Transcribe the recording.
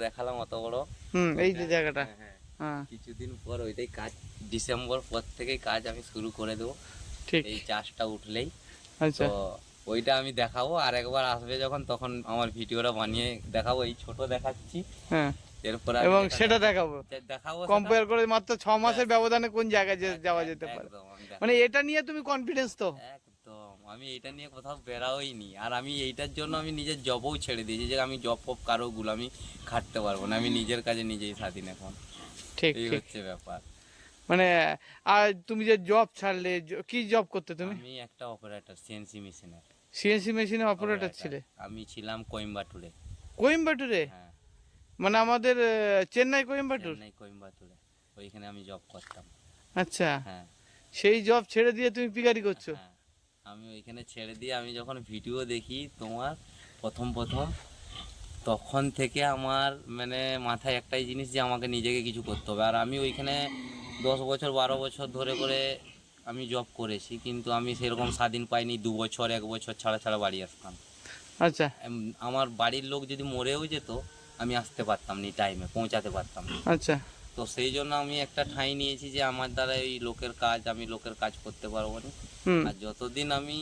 দেখালাম অত বড়। এই যে জায়গাটা। হ্যাঁ হ্যাঁ, হ্যাঁ কিছুদিন পর ওইটাই কাজ, ডিসেম্বর পর থেকেই কাজ আমি শুরু করে দেবো, ঠিক। এই চাষটা উঠলেই। আচ্ছা। তো ওইটা আমি দেখাবো, আর একবার আসবে যখন তখন আমার ভিডিওটা বানিয়ে দেখাবো। এই ছোট দেখাচ্ছি, হ্যাঁ এরপর আমি এবং যেটা সেটা দেখাবো দেখাবো সেটা। কম্পেয়ার করে মাত্র 6 মাসের ব্যাস, ব্যবধানে কোন জায়গায় যাওয়া যেতে পারে। একদম আমি মানে দেখাবো। এটা নিয়ে তুমি কনফিডেন্স তো? একদম, আমি এটা নিয়ে কোথাও বেরাওইনি। আর আমি এইটার জন্য আমি নিজের জবও ছেড়ে দিয়েছি, যে আমি জব ফব কারো গুলামি খাটতে পারবো না, আমি নিজের কাজে নিজেই স্বাধীন এখন। ঠিক এই ঠিক। হচ্ছে ব্যাপার। মানে আর তুমি যে জব ছাড়লে, কি জব করতে তুমি? আমি একটা অপারেটর, সিএনসি মেশিনের সিএনসি মেশিনে অপারেটর অপারেটর। ছিলে? আমি ছিলাম কোয়েম্বাটুরে। কোয়েম্বাটুরে? হ্যাঁ, মানে আমাদের চেন্নাই কোয়েম্বাটুর? চেন্নাই কোয়েম্বাটুরে, ওইখানে আমি জব করতাম। আচ্ছা, হ্যাঁ সেই জব ছেড়ে দিয়ে তুমি পিকারি করছো? হ্যাঁ, আমি ওইখানে ছেড়ে দিয়ে আমি যখন ভিডিও দেখি তোমার প্রথম প্রথম, তখন থেকে আমার মানে মাথায় একটাই জিনিস, যে আমাকে নিজেকে কিছু করতে হবে। আর আমি ওইখানে 10 বছর 12 বছর ধরে করে আমি জব করেছি, কিন্তু আমি সেরকম স্বাধীন পাইনি। 2 বছর 1 বছর ছাড়া ছাড়া বাড়ি আসতাম। আচ্ছা আমার বাড়ির লোক যদি মরেও যেত, আমি আসতে পারতাম না, টাইমে পৌঁছাতে পারতাম না। আচ্ছা। তো সেই জন্য আমি একটা ঠাঁই নিয়েছি, যে আমার দ্বারা এই লোকের কাজ, আমি লোকের কাজ করতে পারবো না। হুম। আর যতদিন আমি